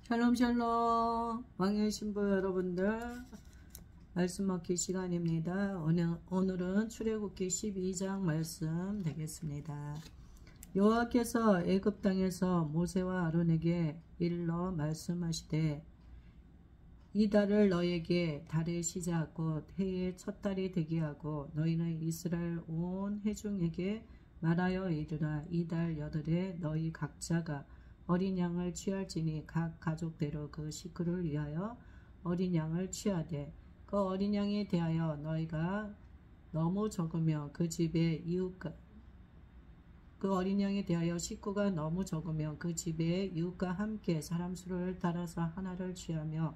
샬롬 샬롬 왕의 신부 여러분들, 말씀 먹기 시간입니다. 오늘은 출애굽기 12장 말씀 되겠습니다. 여호와께서 애굽 땅에서 모세와 아론에게 일러 말씀하시되, 이 달을 너에게 달의 시작 곧 해의 첫 달이 되게 하고, 너희는 이스라엘 온 회중에게 말하여 이르라. 이 달 여덟에 너희 각자가 어린 양을 취할지니 각 가족대로 그 식구를 위하여 어린 양을 취하되, 그 어린 양에 대하여 너희가 너무 적으면 그 집의 이웃과 그 어린 양에 대하여 식구가 너무 적으면 그 집의 이웃과 함께 사람 수를 따라서 하나를 취하며,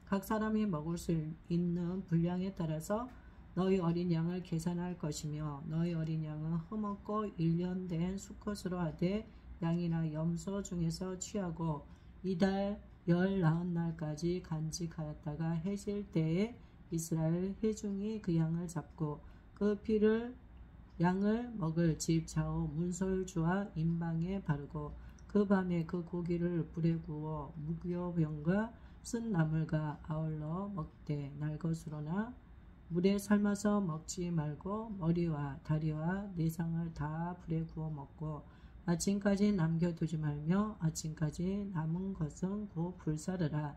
각 사람이 먹을 수 있는 분량에 따라서 너희 어린 양을 계산할 것이며, 너희 어린 양은 흠없고 1년 된 수컷으로 하되 양이나 염소 중에서 취하고, 이달 19날까지 간직하였다가 해질 때에 이스라엘 회중이 그 양을 잡고 그 피를 양을 먹을 집 좌우 문설주와 임방에 바르고, 그 밤에 그 고기를 불에 구워 무교병과 쓴 나물과 아울러 먹되, 날 것으로나 물에 삶아서 먹지 말고 머리와 다리와 내장을 다 불에 구워 먹고, 아침까지 남겨두지 말며 아침까지 남은 것은 곧 불사르라.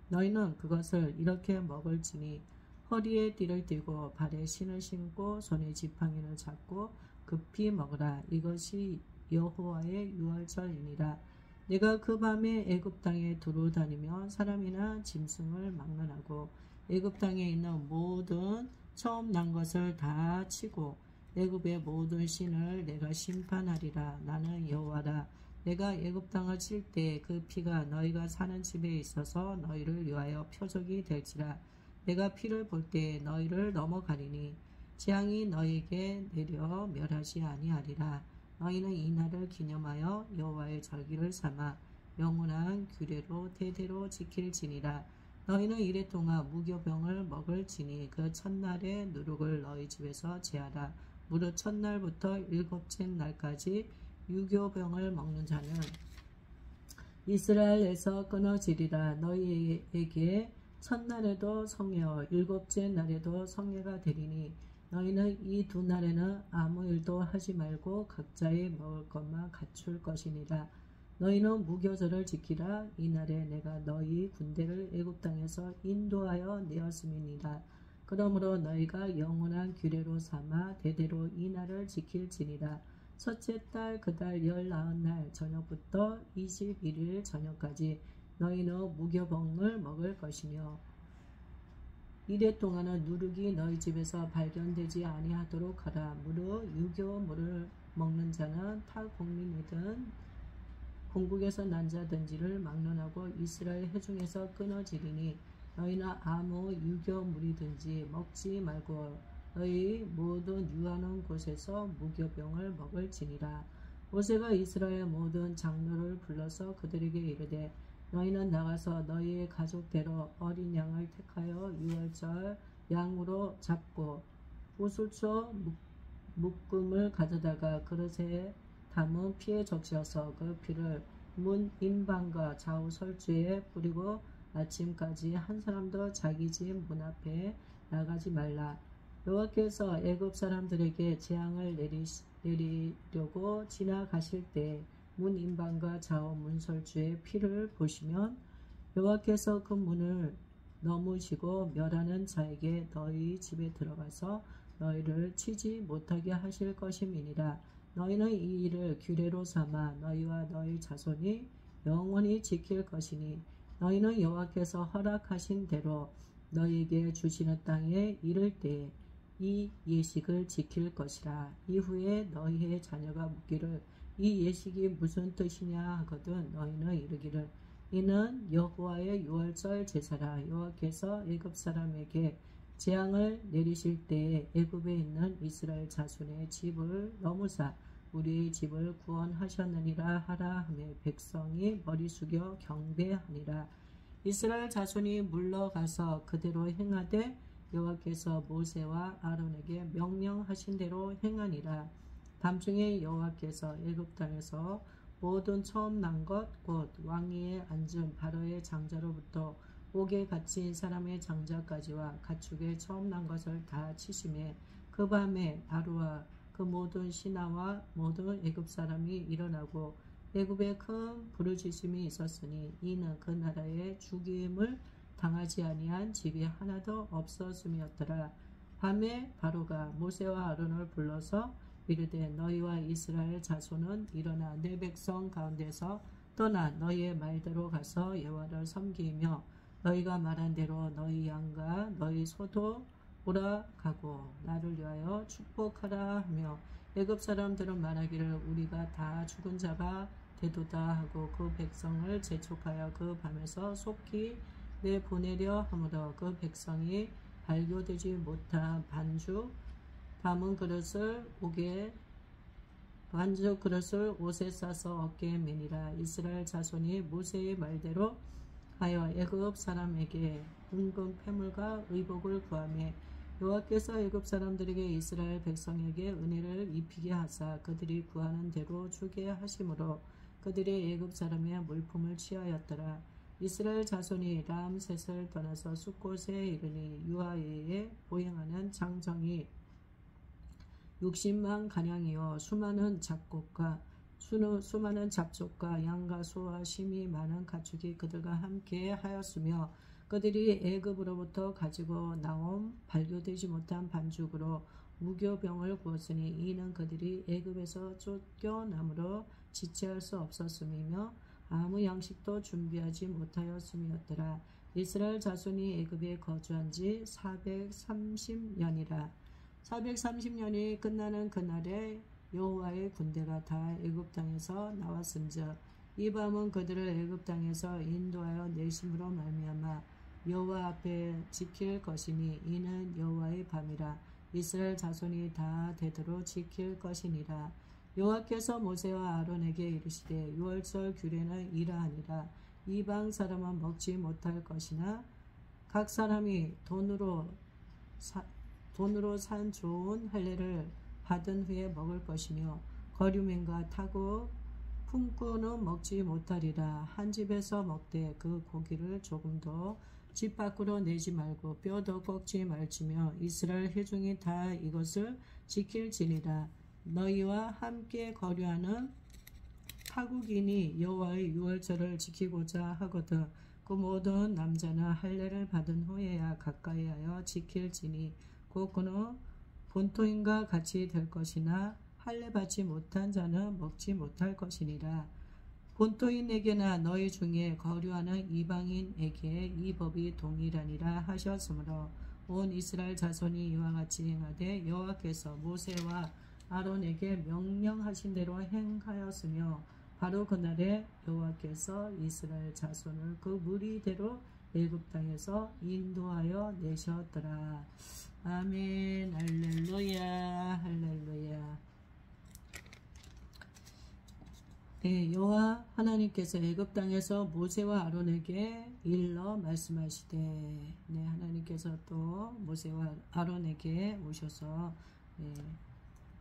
너희는 그것을 이렇게 먹을지니, 허리에 띠를 띠고 발에 신을 신고 손에 지팡이를 잡고 급히 먹으라. 이것이 여호와의 유월절이니라. 내가 그 밤에 애굽 땅에 두루 다니며 사람이나 짐승을 막론하고 애굽 땅에 있는 모든 처음 난 것을 다 치고 애굽의 모든 신을 내가 심판하리라. 나는 여호와라. 내가 애굽 땅을 칠 때 그 피가 너희가 사는 집에 있어서 너희를 위하여 표적이 될지라. 내가 피를 볼 때 너희를 넘어가리니 재앙이 너희에게 내려 멸하지 아니하리라. 너희는 이 날을 기념하여 여호와의 절기를 삼아 영원한 규례로 대대로 지킬지니라. 너희는 이래 동안 무교병을 먹을지니 그 첫날의 누룩을 너희 집에서 제하라. 무릇 첫날부터 일곱째 날까지 유교병을 먹는 자는 이스라엘에서 끊어지리라. 너희에게 첫날에도 성회요 일곱째 날에도 성회가 되리니, 너희는 이 두 날에는 아무 일도 하지 말고 각자의 먹을 것만 갖출 것이니라. 너희는 무교절을 지키라. 이 날에 내가 너희 군대를 애굽 땅에서 인도하여 내었음이니라. 그러므로 너희가 영원한 규례로 삼아 대대로 이 날을 지킬지니라. 첫째 달 그 달 19날 저녁부터 21일 저녁까지 너희는 무교병을 먹을 것이며, 이래 동안은 누룩이 너희 집에서 발견되지 아니하도록 하라. 무릇 유교물을 먹는 자는 타 국민이든 본국에서 난 자든지를 막론하고 이스라엘 회중에서 끊어지리니, 너희는 아무 유교물이든지 먹지 말고 너희 모든 유하는 곳에서 무교병을 먹을지니라. 모세가 이스라엘 모든 장로를 불러서 그들에게 이르되, 너희는 나가서 너희의 가족대로 어린 양을 택하여 유월절 양으로 잡고 우슬초 묶음을 가져다가 그릇에 담은 피에 적셔서 그 피를 문 임방과 좌우 설주에 뿌리고 아침까지 한 사람도 자기 집 문 앞에 나가지 말라. 여호와께서 애굽 사람들에게 재앙을 내리려고 지나가실 때 문 임방과 좌우 문설주의 피를 보시면, 여호와께서 그 문을 넘으시고 멸하는 자에게 너희 집에 들어가서 너희를 치지 못하게 하실 것임이니라. 너희는 이 일을 규례로 삼아 너희와 너희 자손이 영원히 지킬 것이니, 너희는 여호와께서 허락하신 대로 너희에게 주시는 땅에 이를 때 이 예식을 지킬 것이라. 이후에 너희의 자녀가 묻기를 이 예식이 무슨 뜻이냐 하거든 너희는 이르기를, 이는 여호와의 유월절 제사라. 여호와께서 애굽 사람에게 재앙을 내리실 때에 애굽에 있는 이스라엘 자손의 집을 넘으사 우리의 집을 구원하셨느니라 하라 하며 백성이 머리 숙여 경배하니라. 이스라엘 자손이 물러가서 그대로 행하되 여호와께서 모세와 아론에게 명령하신 대로 행하니라. 밤중에 여호와께서 애굽 땅에서 모든 처음 난 것 곧 왕위에 앉은 바로의 장자로부터 옥에 갇힌 사람의 장자까지와 가축의 처음 난 것을 다 치심에 그 밤에 바로와 그 모든 신하와 모든 애굽 사람이 일어나고 애굽에 큰 부르짖음이 있었으니 이는 그 나라에 죽임을 당하지 아니한 집이 하나도 없었음이었더라. 밤에 바로가 모세와 아론을 불러서 이르되 너희와 이스라엘 자손은 일어나 내 백성 가운데서 떠나 너희의 말대로 가서 여호와를 섬기며 너희가 말한 대로 너희 양과 너희 소도 오라가고 나를 위하여 축복하라 하며 애굽 사람들은 말하기를 우리가 다 죽은 자가 되도다 하고 그 백성을 재촉하여 그 밤에서 속히 내보내려 하므로 그 백성이 발교되지 못한 반죽 담은 그릇을 옷에 싸서 어깨에 매니라. 이스라엘 자손이 모세의 말대로 하여 애굽 사람에게 은금 패물과 의복을 구하며 여호와께서 애굽 사람들에게 이스라엘 백성에게 은혜를 입히게 하사 그들이 구하는 대로 주게 하심으로 그들이 애굽 사람의 물품을 취하였더라. 이스라엘 자손이 람셋을 떠나서 숫곳에 이르니 유아에에 보행하는 장정이 60만 가량이요 수많은 잡족과 양과 소와 심이 많은 가축이 그들과 함께 하였으며 그들이 애굽으로부터 가지고 나온 발교되지 못한 반죽으로 무교병을 구웠으니 이는 그들이 애굽에서 쫓겨남으로 지체할 수 없었음이며 아무 양식도 준비하지 못하였음이었더라. 이스라엘 자손이 애굽에 거주한 지 430년이라. 430년이 끝나는 그날에 여호와의 군대가 다 애굽 땅에서 나왔은즉 이 밤은 그들을 애굽 땅에서 인도하여 내심으로 말미암아 여호와 앞에 지킬 것이니 이는 여호와의 밤이라. 이스라엘 자손이 다 되도록 지킬 것이니라. 여호와께서 모세와 아론에게 이르시되 유월절 규례는 이러하니라. 이방 사람은 먹지 못할 것이나 각 사람이 돈으로 산 좋은 할례를 받은 후에 먹을 것이며 거류민과 타고 품고는 먹지 못하리라. 한 집에서 먹되 그 고기를 조금도 집 밖으로 내지 말고 뼈도 꺾지 말지며 이스라엘 회중이 다 이것을 지킬지니라. 너희와 함께 거류하는 타국인이 여호와의 유월절을 지키고자 하거든 그 모든 남자는 할례를 받은 후에야 가까이하여 지킬지니 곧 그는 본토인과 같이 될 것이나 할례 받지 못한 자는 먹지 못할 것이니라. 본토인에게나 너희 중에 거류하는 이방인에게 이 법이 동일하니라 하셨으므로 온 이스라엘 자손이 이와 같이 행하되 여호와께서 모세와 아론에게 명령하신 대로 행하였으며 바로 그날에 여호와께서 이스라엘 자손을 그 무리대로 애굽 땅에서 인도하여 내셨더라. 아멘. 할렐루야. 할렐루야. 네, 여호와 하나님께서 애굽 땅에서 모세와 아론에게 일러 말씀하시되 네, 하나님께서 또 모세와 아론에게 오셔서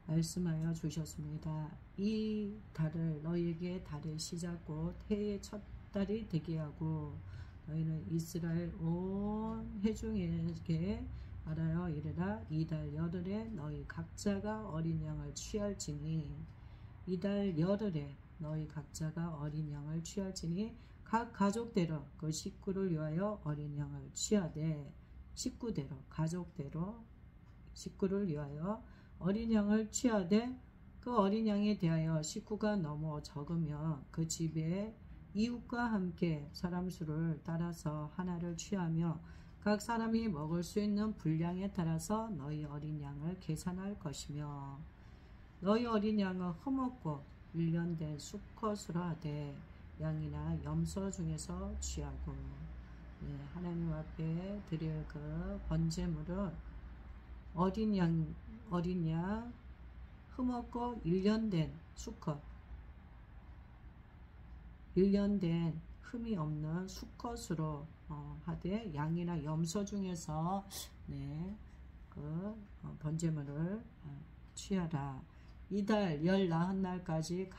말씀하여 주셨습니다. 이 달을 너희에게 달의 시작 곧 해의 첫 달이 되게 하고 너희는 이스라엘 온 회중에게 말하여 이르라. 이달 열흘에 너희 각자가 어린 양을 취할지니 이달 열흘에 너희 각자가 어린 양을 취할지니 각 가족대로 그 식구를 위하여 어린 양을 취하되 식구대로 가족대로 식구를 위하여 어린 양을 취하되 그 어린 양에 대하여 식구가 너무 적으면 그 집에 이웃과 함께 사람 수를 따라서 하나를 취하며 각 사람이 먹을 수 있는 분량에 따라서 너희 어린 양을 계산할 것이며 너희 어린 양은 흠없고 1년 된 수컷으로 하되 양이나 염소 중에서 취하고 하나님 앞에 드릴 그 번제물은 어린 양 흠없고 1년 된 수컷 1년 된 흠이 없는 수컷으로 하되 양이나 염소 중에서 그 번제물을 취하라. 이달 19날까지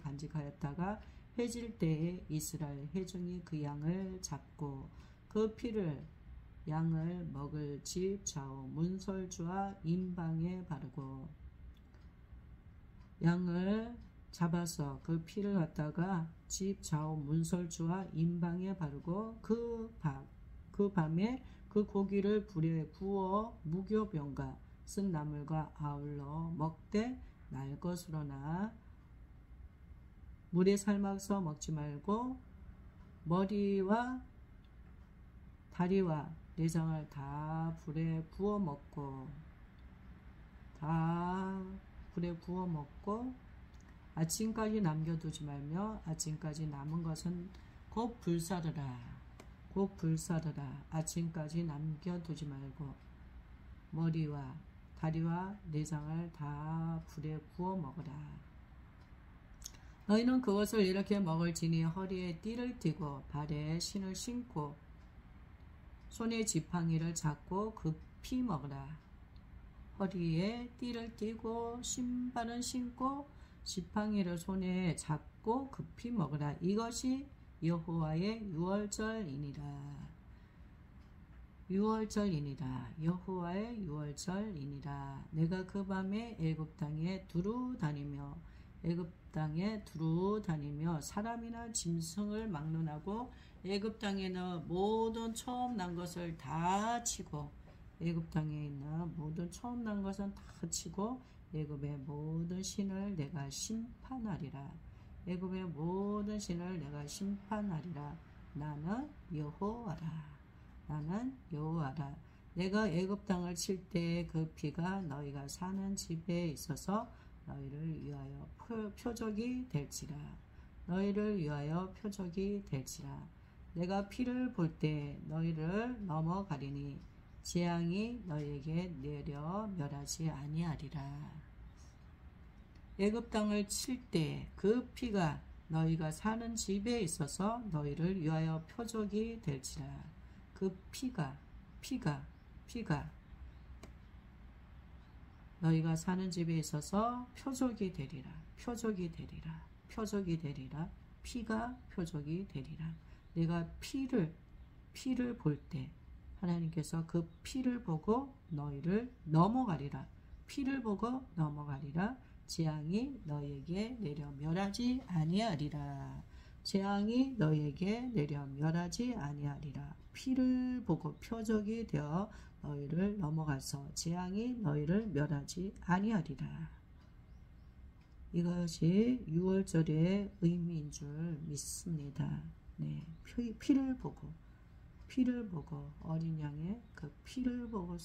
간직하였다가 해질 때에 이스라엘 회중이 그 양을 잡고 그 피를 양을 먹을 집 좌우 문설주와 임방에 바르고 양을 잡아서 그 피를 갖다가 집 좌우 문설주와 임방에 바르고 그 밤에 그 고기를 불에 구워 무교병과 쓴 나물과 아울러 먹되 날 것으로나 물에 삶아서 먹지 말고 머리와 다리와 내장을 다 불에 구워 먹고 아침까지 남겨두지 말며 아침까지 남은 것은 곧 불사르라. 아침까지 남겨두지 말고 머리와 다리와 내장을 다 불에 구워 먹으라. 너희는 그것을 이렇게 먹을지니 허리에 띠를 띠고 발에 신을 신고 손에 지팡이를 잡고 급히 먹으라. 허리에 띠를 띠고 신발은 신고 지팡이를 손에 잡고 급히 먹으라. 이것이 여호와의 유월절이니라. 여호와의 유월절이니라. 내가 그 밤에 애굽 땅에 두루 다니며 사람이나 짐승을 막론하고 애굽 땅에는 모든 처음 난 것을 다 치고 애굽 땅에 있는 모든 처음 난 것은 다 치고 애굽의 모든 신을 내가 심판하리라. 나는 여호와라. 내가 애굽 땅을 칠 때 그 피가 너희가 사는 집에 있어서 너희를 위하여 표적이 될지라. 내가 피를 볼 때 너희를 넘어가리니 재앙이 너희에게 내려 멸하지 아니하리라. 애굽 땅을 칠 때 그 피가 너희가 사는 집에 있어서 너희를 위하여 표적이 될지라. 그 피가 너희가 사는 집에 있어서 표적이 되리라. 피가 표적이 되리라. 내가 피를 볼 때 하나님께서 그 피를 보고 너희를 넘어가리라. 재앙이 너희에게 내려 멸하지 아니하리라. 피를 보고 표적이 되어 너희를 넘어가서 재앙이 너희를 멸하지 아니하리라. 이것이 유월절의 의미인 줄 믿습니다. 네, 피를 보고 어린 양의 그 피를 보고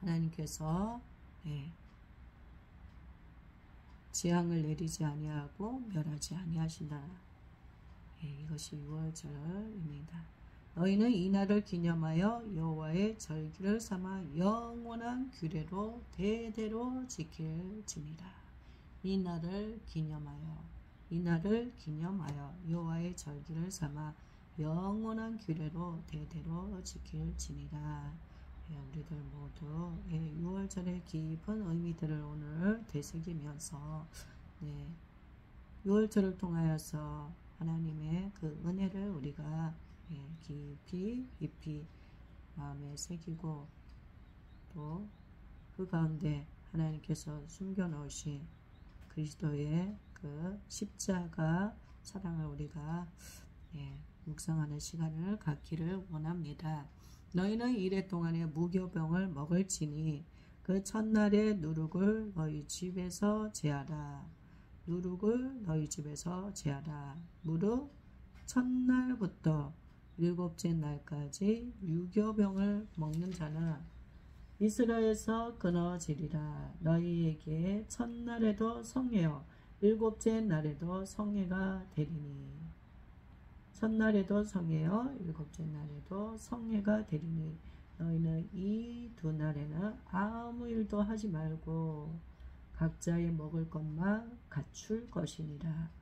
하나님께서 재앙을 내리지 아니하고 멸하지 아니하신다. 이것이 유월절입니다. 너희는 이 날을 기념하여 여호와의 절기를 삼아 영원한 규례로 대대로 지킬지니라. 이 날을 기념하여 여호와의 절기를 삼아 영원한 규례로 대대로 지킬지니라. 우리들 모두 유월절의 깊은 의미들을 오늘 되새기면서 유월절을 통하여서 하나님의 그 은혜를 우리가 깊이 마음에 새기고 또 그 가운데 하나님께서 숨겨놓으신 그리스도의 그 십자가 사랑을 우리가 묵상하는 시간을 갖기를 원합니다. 너희는 이래 동안에 무교병을 먹을지니 그 첫날에 누룩을 너희 집에서 제하라. 무릇 첫날부터 일곱째 날까지 유교병을 먹는 자는 이스라엘에서 끊어지리라. 너희에게 첫날에도 성회요 일곱째 날에도 성회가 되리니 너희는 이 두 날에는 아무 일도 하지 말고 각자의 먹을 것만 갖출 것이니라.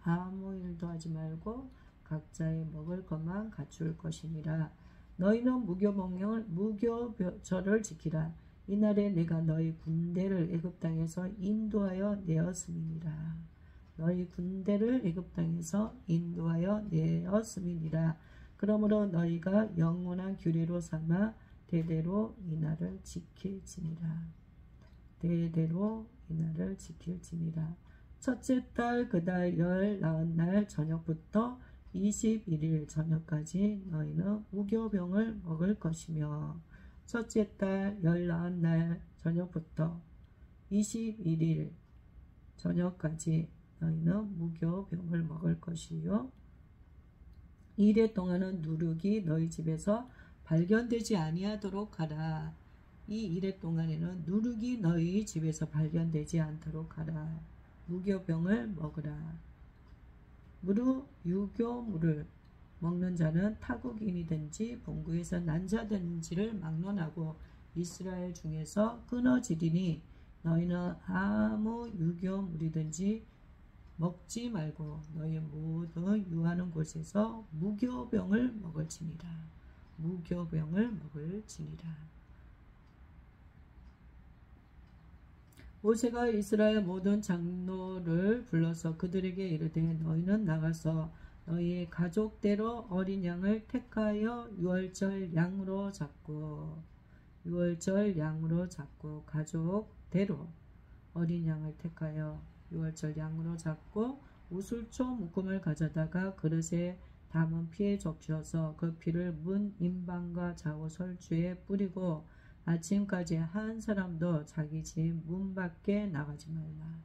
너희는 무교절을 지키라. 이날에 내가 너희 군대를 애굽 땅에서 인도하여 내었음이니라. 너희 군대를 애굽 땅에서 인도하여 내었음이니라. 그러므로 너희가 영원한 규례로 삼아 대대로 이날을 지킬지니라. 대대로 이날을 지킬지니라. 첫째 달 그 달 19날 저녁부터 21일 저녁까지 너희는 무교병을 먹을 것이며, 첫째 달 19날 저녁부터 21일 저녁까지 너희는 무교병을 먹을 것이요, 이래 동안은 누룩이 너희 집에서 발견되지 아니하도록 하라. 이 이래 동안에는 누룩이 너희 집에서 발견되지 않도록 하라. 무교병을 먹으라. 무릇 유교물을 먹는 자는 타국인이든지 본국에서 난 자든지를 막론하고 이스라엘 중에서 끊어지리니, 너희는 아무 유교물이든지 먹지 말고 너희 모두 유하는 곳에서 무교병을 먹을지니라. 무교병을 먹을지니라. 모세가 이스라엘 모든 장로를 불러서 그들에게 이르되, 너희는 나가서 너희의 가족대로 어린 양을 택하여 유월절 양으로 잡고 가족대로 어린 양을 택하여 유월절 양으로 잡고 우슬초 묶음을 가져다가 그릇에 담은 피에 적셔서 그 피를 문 임방과 좌우 설주에 뿌리고 아침까지 한 사람도 자기 집 문 밖에 나가지 말라.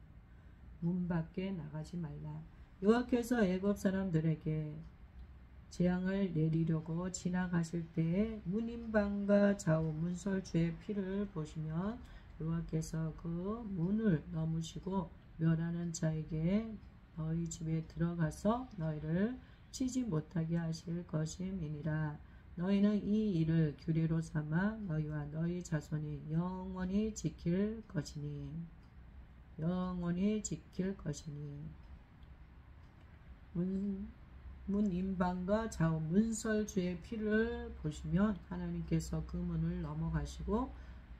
여호와께서 애굽 사람들에게 재앙을 내리려고 지나가실 때에 문임방과 좌우 문설주의 피를 보시면 여호와께서 그 문을 넘으시고 멸하는 자에게 너희 집에 들어가서 너희를 치지 못하게 하실 것임이니라. 너희는 이 일을 규례로 삼아 너희와 너희 자손이 영원히 지킬 것이니 문임방과 좌우 문설주의 피를 보시면 하나님께서 그 문을 넘어가시고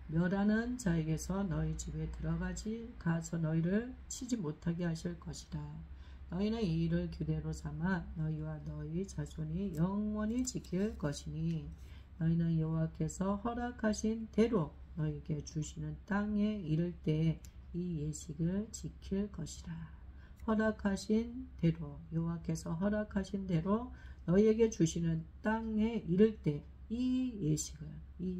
멸하는 자에게서 너희 집에 가서 너희를 치지 못하게 하실 것이라. 너희는 이 일을 규례로 삼아 너희와 너희 자손이 영원히 지킬 것이니, 너희는 여호와께서 허락하신 대로 너희에게 주시는 땅에 이를 때 이 예식을 지킬 것이라. 여호와께서 허락하신 대로 너희에게 주시는 땅에 이를 때 이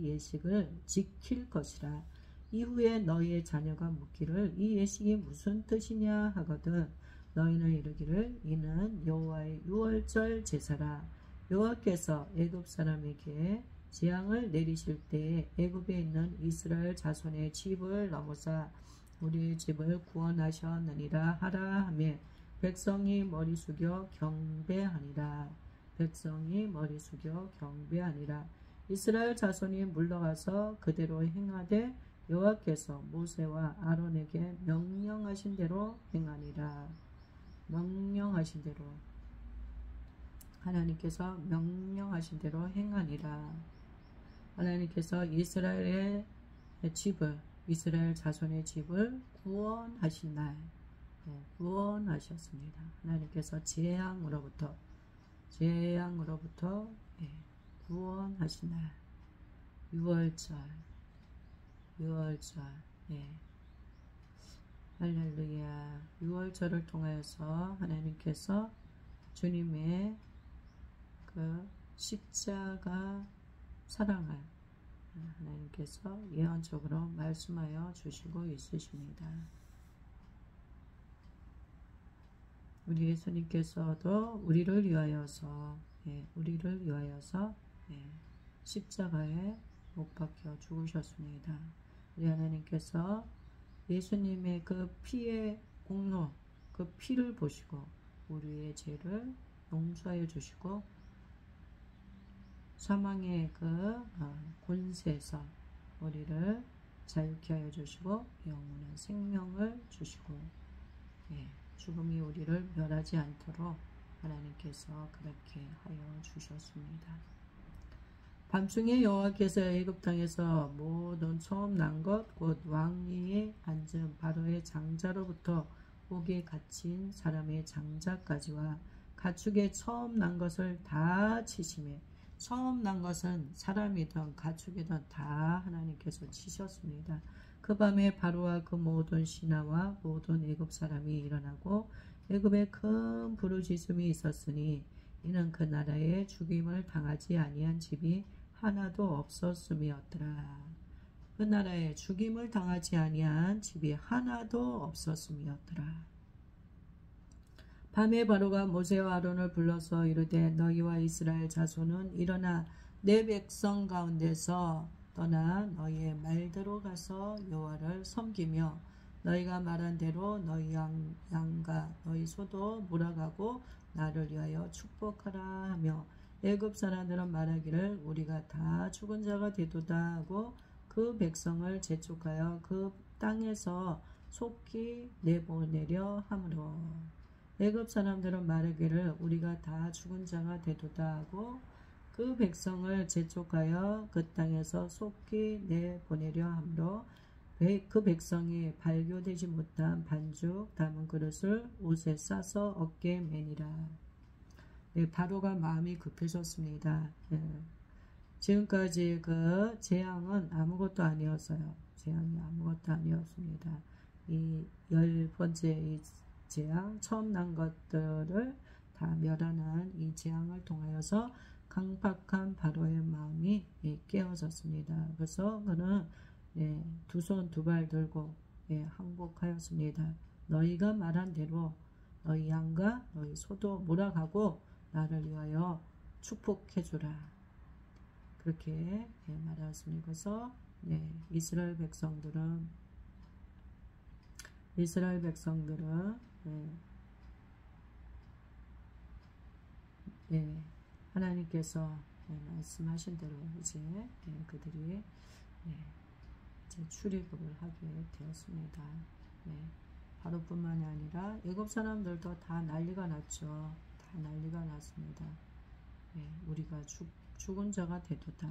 예식을 지킬 것이라. 이후에 너희의 자녀가 묻기를 이 예식이 무슨 뜻이냐 하거든 너희는 이르기를 이는 여호와의 유월절 제사라. 여호와께서 애굽 사람에게 재앙을 내리실 때에 애굽에 있는 이스라엘 자손의 집을 넘어사 우리의 집을 구원하셨느니라 하라 하며 백성이 머리 숙여 경배하니라. 이스라엘 자손이 물러가서 그대로 행하되 여호와께서 모세와 아론에게 명령하신 대로 행하니라. 하나님께서 명령하신 대로 행하니라. 하나님께서 이스라엘 자손의 집을 구원하신 날, 구원하셨습니다. 하나님께서 재앙으로부터 구원하신 날, 유월절, 할렐루야. 유월절을 통하여서 하나님께서 주님의 그 십자가 사랑을 하나님께서 예언적으로 말씀하여 주시고 있으십니다. 우리 예수님께서도 우리를 위하여서 십자가에 못 박혀 죽으셨습니다. 우리 하나님께서 예수님의 그 피의 공로, 그 피를 보시고 우리의 죄를 용서하여 주시고 사망의 그 권세에서 우리를 자유케 하여 주시고 영원한 생명을 주시고 죽음이 우리를 멸하지 않도록 하나님께서 그렇게 하여 주셨습니다. 밤중에 여호와께서 애굽 땅에서 모든 처음 난 것 곧 왕위에 앉은 바로의 장자로부터 옥에 갇힌 사람의 장자까지와 가축의 처음 난 것을 다 치심에 처음 난 것은 사람이든 가축이든 다 하나님께서 치셨습니다. 그 밤에 바로와 그 모든 신하와 모든 애굽 사람이 일어나고 애굽에 큰 부르짖음이 있었으니 이는 그 나라에 죽임을 당하지 아니한 집이 하나도 없었음이었더라. 그 나라에 죽임을 당하지 아니한 집이 하나도 없었음이었더라. 밤에 바로가 모세와 아론을 불러서 이르되 너희와 이스라엘 자손은 일어나 내 백성 가운데서 떠나 너희의 말대로 가서 여호와를 섬기며 너희가 말한 대로 너희 양과 너희 소도 몰아가고 나를 위하여 축복하라 하며 애굽 사람들은 말하기를 우리가 다 죽은 자가 되도다 하고 그 백성을 재촉하여 그 땅에서 속히 내보내려 하므로 애굽 사람들은 말하기를 우리가 다 죽은 자가 되도다 하고 그 백성을 재촉하여 그 땅에서 속히 내보내려 하므로 그 백성이 발교되지 못한 반죽 담은 그릇을 옷에 싸서 어깨에 매니라. 바로가 마음이 급해졌습니다. 지금까지 그 재앙은 아무것도 아니었어요. 재앙이 아무것도 아니었습니다. 이 10번째 이 재앙, 처음 난 것들을 다 멸하는 이 재앙을 통하여서 강팍한 바로의 마음이 깨어졌습니다. 그래서 그는 두 손 두 발 들고 항복하였습니다. 너희가 말한 대로 너희 양과 너희 소도 몰아가고 나를 위하여 축복해주라. 그렇게 말하였습니다. 그래서 이스라엘 백성들은 하나님께서 말씀하신 대로 이제 그들이 이제 출애굽을 하게 되었습니다. 바로뿐만이 아니라 애굽 사람들도 다 난리가 났죠. 다 난리가 났습니다. 우리가 죽은 자가 되도다.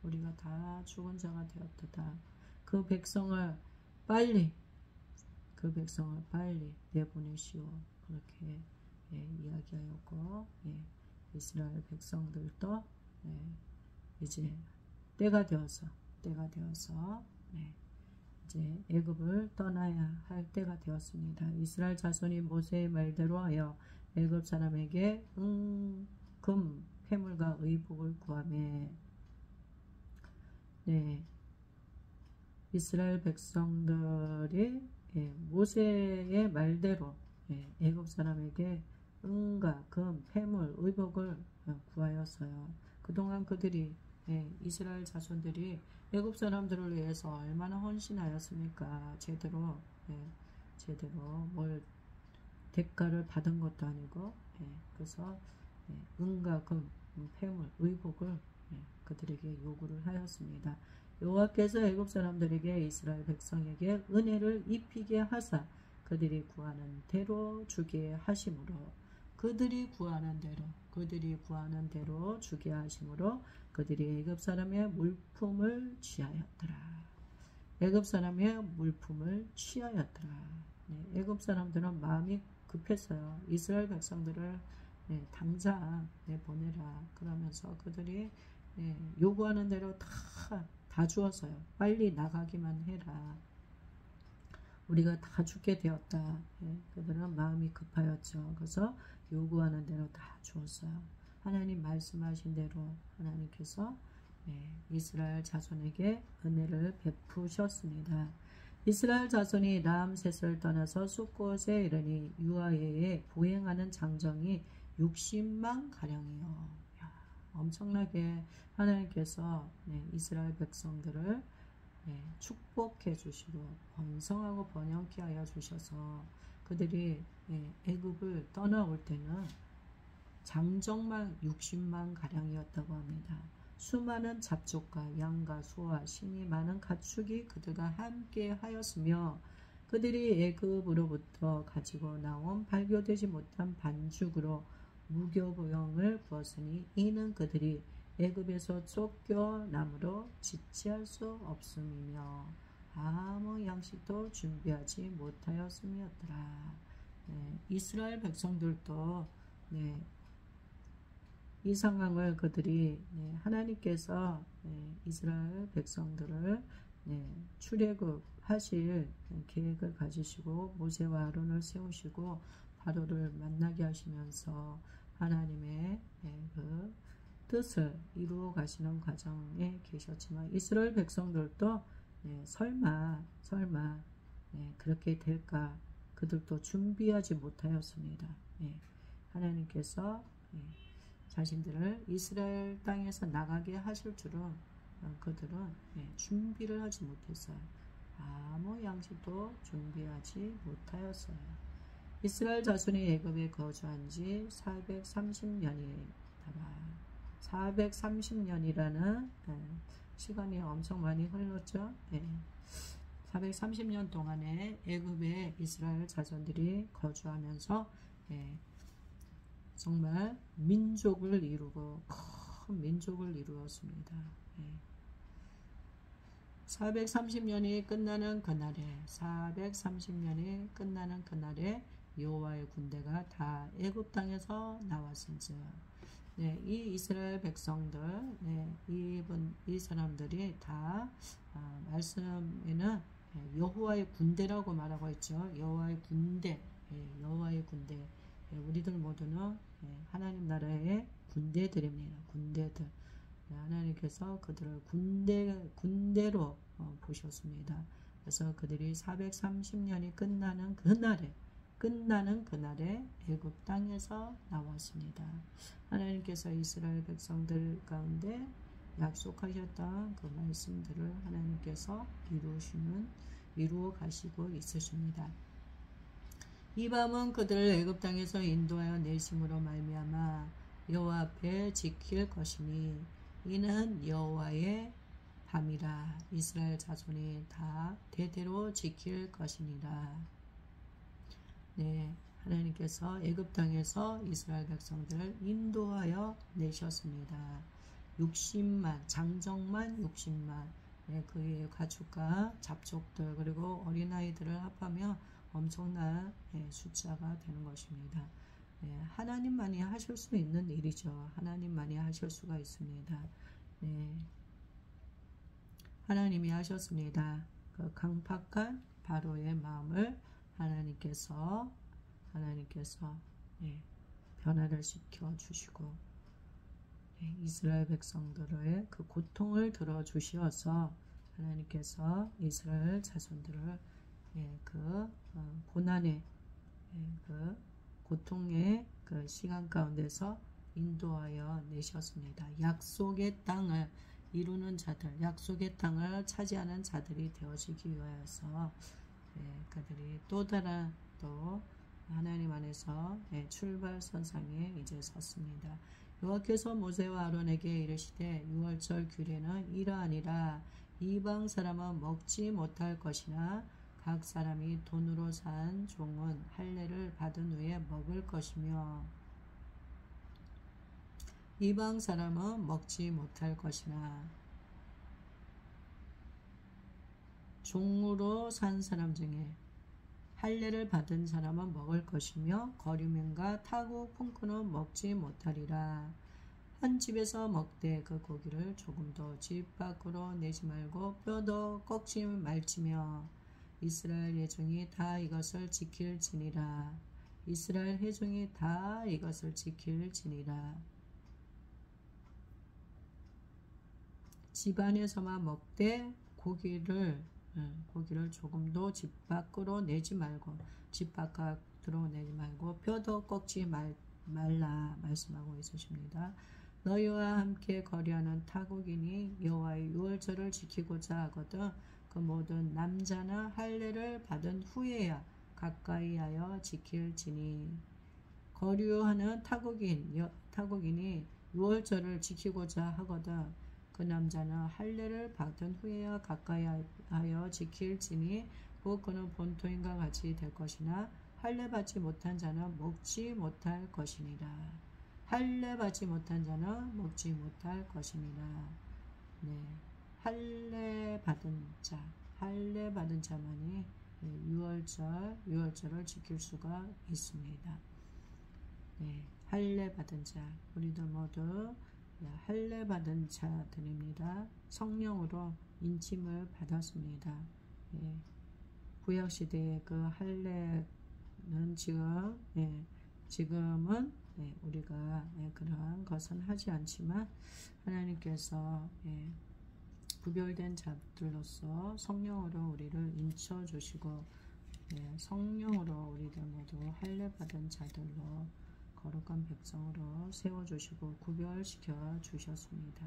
우리가 다 죽은 자가 되었도다. 그 백성을 빨리 내보내시오. 그렇게 이야기하였고 이스라엘 백성들도 이제 때가 되어서 이제 애굽을 떠나야 할 때가 되었습니다. 이스라엘 자손이 모세의 말대로 하여 애굽 사람에게 금, 폐물과 의복을 구하매 이스라엘 백성들이 모세의 말대로 애굽 사람에게 은과 금, 폐물, 의복을 구하였어요. 그동안 그들이 이스라엘 자손들이 애굽 사람들을 위해서 얼마나 헌신하였습니까? 제대로 뭘 대가를 받은 것도 아니고 그래서 은과 금, 폐물, 의복을 그들에게 요구를 하였습니다. 여호와께서 애굽 사람들에게 이스라엘 백성에게 은혜를 입히게 하사 그들이 구하는 대로 주게 하심으로 그들이 구하는 대로 주게 하심으로 그들이 애굽 사람의 물품을 취하였더라. 애굽 사람의 물품을 취하였더라. 애굽 사람들은 마음이 급했어요. 이스라엘 백성들을 당장 보내라. 그러면서 그들이 요구하는 대로 다 주었어요. 빨리 나가기만 해라. 우리가 다 죽게 되었다. 그들은 마음이 급하였죠. 그래서 요구하는 대로 다 주었어요. 하나님 말씀하신 대로 하나님께서 이스라엘 자손에게 은혜를 베푸셨습니다. 이스라엘 자손이 람셋을 떠나서 숫곳에 이르니 유아에에 보행하는 장정이 60만 가량이요. 엄청나게 하나님께서 이스라엘 백성들을 축복해 주시고 번성하고 번영케 하여 주셔서 그들이 애굽을 떠나올 때는 장정만 60만 가량이었다고 합니다. 수많은 잡족과 양과 소와 신이 많은 가축이 그들과 함께 하였으며 그들이 애굽으로부터 가지고 나온 발교되지 못한 반죽으로 무교병을 부었으니 이는 그들이 애굽에서 쫓겨남으로 지체할 수 없음이며 아무 양식도 준비하지 못하였음이었더라. 네, 이스라엘 백성들도 네, 이 상황을 그들이 하나님께서 이스라엘 백성들을 출애굽하실 계획을 가지시고 모세와 아론을 세우시고 바로를 만나게 하시면서 하나님의 그 뜻을 이루어 가시는 과정에 계셨지만 이스라엘 백성들도 설마 그렇게 될까 그들도 준비하지 못하였습니다. 하나님께서 자신들을 이스라엘 땅에서 나가게 하실 줄은 그들은 준비를 하지 못했어요. 아무 양식도 준비하지 못하였어요. 이스라엘 자손이 애굽에 거주한 지 430년이라는 시간이 엄청 많이 흘렀죠. 430년 동안에 애굽에 이스라엘 자손들이 거주하면서 정말 민족을 이루고 큰 민족을 이루었습니다. 430년이 끝나는 그날에 여호와의 군대가 다 애굽 땅에서 나왔은즉 이 이스라엘 백성들 이 사람들이 다 말씀에는 여호와의 군대라고 말하고 있죠. 여호와의 군대 우리들 모두는 하나님 나라의 군대들입니다. 군대들. 하나님께서 그들을 군대로 보셨습니다. 그래서 그들이 430년이 끝나는 그날에 애굽 땅에서 나왔습니다. 하나님께서 이스라엘 백성들 가운데 약속하셨던 그 말씀들을 하나님께서 이루어 가시고 있으십니다. 이 밤은 그들을 애굽 땅에서 인도하여 내심으로 말미암아 여호와 앞에 지킬 것이니 이는 여호와의 밤이라. 이스라엘 자손이 다 대대로 지킬 것이니라. 하나님께서 애굽 땅에서 이스라엘 백성들을 인도하여 내셨습니다. 60만, 장정만 60만, 그의 가축과 잡족들 그리고 어린아이들을 합하면 엄청난 숫자가 되는 것입니다. 하나님만이 하실 수 있는 일이죠. 하나님만이 하실 수가 있습니다. 하나님이 하셨습니다. 그 강팍한 바로의 마음을 하나님께서 변화를 시켜 주시고 이스라엘 백성들의 그 고통을 들어 주시어서 하나님께서 이스라엘 자손들을 그 고난의 그 고통의 그 시간 가운데서 인도하여 내셨습니다. 약속의 땅을 이루는 자들, 약속의 땅을 차지하는 자들이 되어지기 위하여서 그들이 또 다른 하나님 안에서 출발선상에 이제 섰습니다. 여호와께서 모세와 아론에게 이르시되 유월절 규례는 이러하니라. 이방 사람은 먹지 못할 것이나 각 사람이 돈으로 산 종은 할례를 받은 후에 먹을 것이며 이방 사람은 먹지 못할 것이나 종으로 산 사람 중에 할례를 받은 사람은 먹을 것이며 거류면과 타고 품고는 먹지 못하리라. 한 집에서 먹되 그 고기를 조금도 집 밖으로 내지 말고 뼈도 꺾지 말지며 이스라엘 회중이 다 이것을 지킬지니라. 이스라엘 회중이 다 이것을 지킬지니라. 집 안에서만 먹되 고기를 조금도 집 밖으로 내지 말고 뼈도 꺾지 말라 말씀하고 있으십니다. 너희와 함께 거류하는 타국인이 여호와의 유월절을 지키고자 하거든 그 모든 남자나 할례를 받은 후에야 가까이하여 지킬지니. 거류하는 타국인이 유월절을 지키고자 하거든 그 남자는 할례를 받은 후에야 가까이하여 지킬지니 곧 그는 본토인과 같이 될 것이나 할례 받지 못한 자는 먹지 못할 것이니라. 할례 받지 못한 자는 먹지 못할 것이니라. 네, 할례 받은 자, 할례 받은 자만이 유월절을 지킬 수가 있습니다. 네, 할례 받은 자, 우리들 모두 할례 받은 자들입니다. 성령으로 인침을 받았습니다. 예, 구약 시대의 그 할례는 지금은 우리가 그러한 것은 하지 않지만 하나님께서 구별된 자들로서 성령으로 우리를 인쳐 주시고 성령으로 우리들 모두 할례 받은 자들로 거룩한 백성으로 세워 주시고 구별시켜 주셨습니다.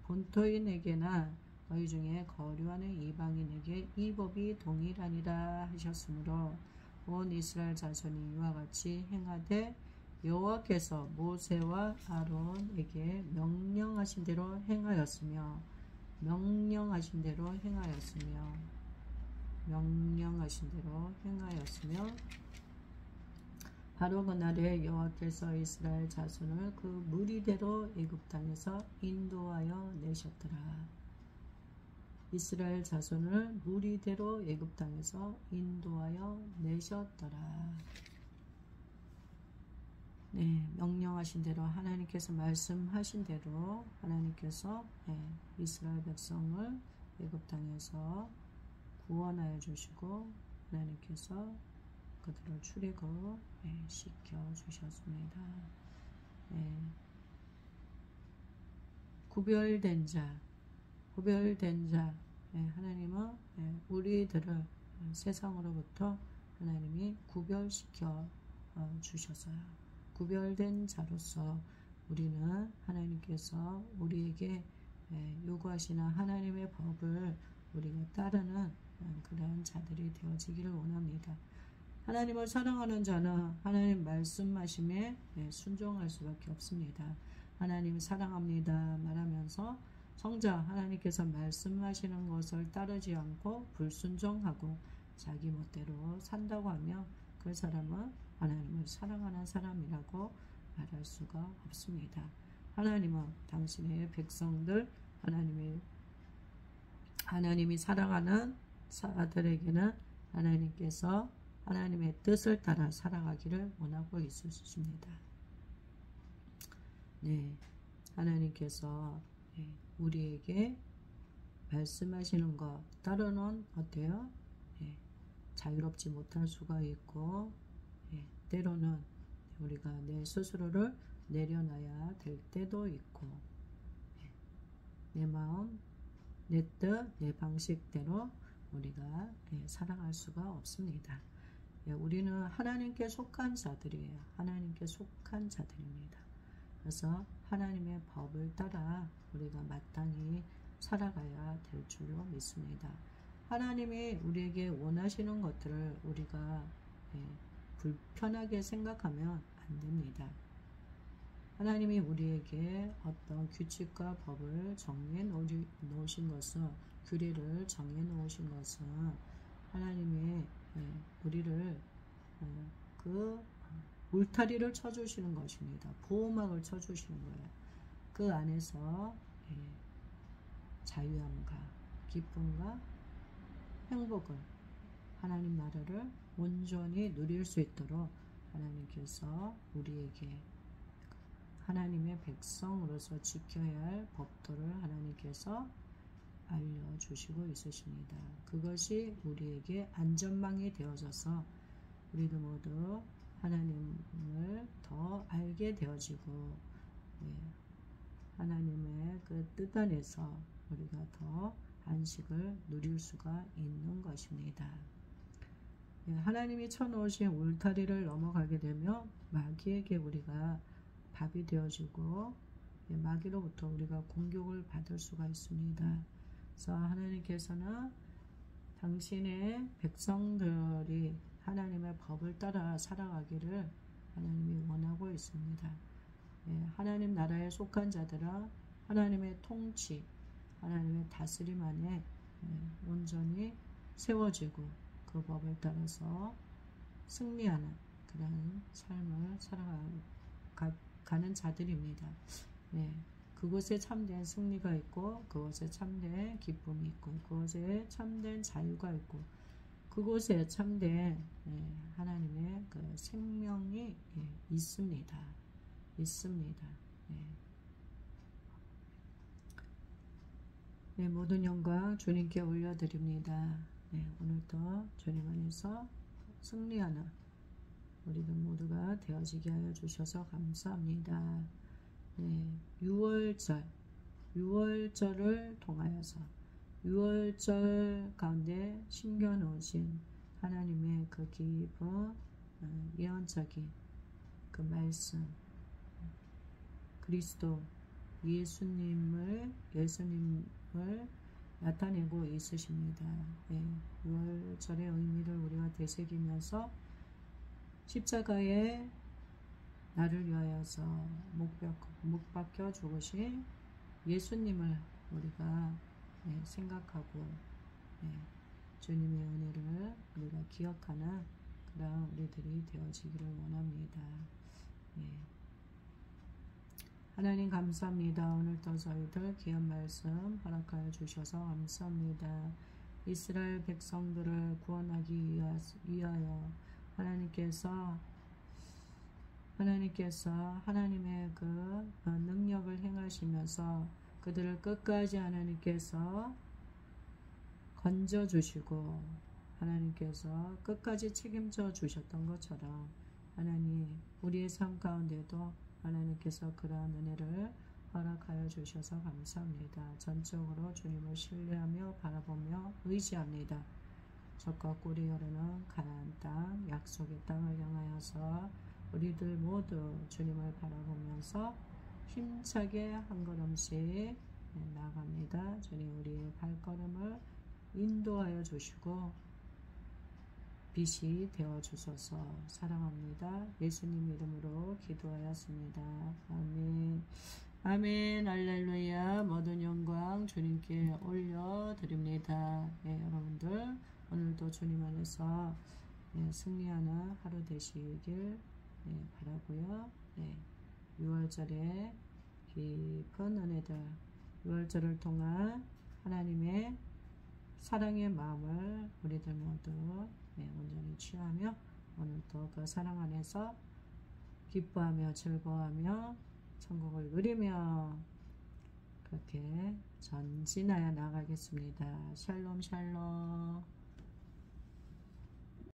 본토인에게나 너희 중에 거류하는 이방인에게 이 법이 동일하니라 하셨으므로 온 이스라엘 자손이 이와 같이 행하되 여호와께서 모세와 아론에게 명령하신 대로 행하였으며 바로 그날에 여호와께서 이스라엘 자손을 그 무리대로 애굽 땅에서 인도하여 내셨더라. 이스라엘 자손을 무리대로 애굽 땅에서 인도하여 내셨더라. 네, 명령하신 대로 하나님께서 말씀하신 대로 하나님께서 이스라엘 백성을 애굽 땅에서 구원하여 주시고 하나님께서 그들을 출애굽 시켜 주셨습니다. 구별된 자, 하나님은 우리들을 세상으로부터 하나님이 구별시켜 주셔서요. 구별된 자로서 우리는 하나님께서 우리에게 요구하시는 하나님의 법을 우리가 따르는 그런 자들이 되어지기를 원합니다. 하나님을 사랑하는 자는 하나님 말씀하심에 순종할 수밖에 없습니다. 하나님 사랑합니다 말하면서 성자 하나님께서 말씀하시는 것을 따르지 않고 불순종하고 자기 멋대로 산다고 하며 그 사람은 하나님을 사랑하는 사람이라고 말할 수가 없습니다. 하나님은 당신의 백성들 하나님이 사랑하는 자들에게는 하나님께서 하나님의 뜻을 따라 살아가기를 원하고 있으십니다. 네, 하나님께서 우리에게 말씀하시는 것 따로는 어때요? 자유롭지 못할 수가 있고 때로는 우리가 내 스스로를 내려놔야 될 때도 있고 내 마음, 내 뜻, 내 방식대로 우리가 살아갈 수가 없습니다. 우리는 하나님께 속한 자들이에요. 하나님께 속한 자들입니다. 그래서 하나님의 법을 따라 우리가 마땅히 살아가야 될 줄로 믿습니다. 하나님이 우리에게 원하시는 것들을 우리가 불편하게 생각하면 안 됩니다. 하나님이 우리에게 어떤 규칙과 법을 정해 놓으신 것은, 규례를 정해 놓으신 것은 하나님이 우리를 그 울타리를 쳐주시는 것입니다. 보호막을 쳐주시는 거예요. 그 안에서 자유함과 기쁨과 행복을, 하나님 나라를 온전히 누릴 수 있도록 하나님께서 우리에게 하나님의 백성으로서 지켜야 할 법도를 하나님께서 알려주시고 있으십니다. 그것이 우리에게 안전망이 되어져서 우리도 모두 하나님을 더 알게 되어지고 하나님의 그 뜻 안에서 우리가 더 안식을 누릴 수가 있는 것입니다. 하나님이 쳐놓으신 울타리를 넘어가게 되면 마귀에게 우리가 밥이 되어지고 마귀로부터 우리가 공격을 받을 수가 있습니다. 그래서 하나님께서는 당신의 백성들이 하나님의 법을 따라 살아가기를 하나님이 원하고 있습니다. 하나님 나라에 속한 자들은 하나님의 통치, 하나님의 다스림 안에 온전히 세워지고 그 법을 따라서 승리하는 그런 삶을 가는 자들입니다. 네, 그곳에 참된 승리가 있고 그곳에 참된 기쁨이 있고 그곳에 참된 자유가 있고 그곳에 참된 하나님의 그 생명이 있습니다. 있습니다. 네, 모든 영광 주님께 올려드립니다. 오늘도 주님 안에서 승리하는 우리들 모두가 되어지게 하여 주셔서 감사합니다. 6월절을 통하여서 6월절 가운데 심겨놓으신 하나님의 그 깊은 예언적인 그 말씀, 그리스도 예수님을 나타내고 있으십니다. 6월절의 의미를 우리가 되새기면서 십자가에 나를 위하여서 못 박혀 죽으신 예수님을 우리가 생각하고 주님의 은혜를 우리가 기억하는 그런 우리들이 되어지기를 원합니다. 하나님 감사합니다. 오늘도 저희들 귀한 말씀 허락하여 주셔서 감사합니다. 이스라엘 백성들을 구원하기 위하여 하나님께서 하나님의 그 능력을 행하시면서 그들을 끝까지 하나님께서 건져주시고 하나님께서 끝까지 책임져 주셨던 것처럼 하나님 우리의 삶 가운데도 하나님께서 그러한 은혜를 허락하여 주셔서 감사합니다. 전적으로 주님을 신뢰하며 바라보며 의지합니다. 젖과 꿀이 흐르는 가나안 땅, 약속의 땅을 향하여서 우리들 모두 주님을 바라보면서 힘차게 한 걸음씩 나아갑니다. 주님 우리의 발걸음을 인도하여 주시고 빛이 되어 주소서. 사랑합니다. 예수님 이름으로 기도하였습니다. 아멘. 아멘. 할렐루야. 모든 영광 주님께 올려드립니다. 여러분들 오늘도 주님 안에서 승리하는 하루 되시길 바라고요. 6월절에 깊은 은혜들 6월절을 통한 하나님의 사랑의 마음을 우리들 모두 온전히 취하며 오늘도 그 사랑 안에서 기뻐하며 즐거워하며 천국을 누리며 그렇게 전진하여 나가겠습니다. 샬롬 샬롬.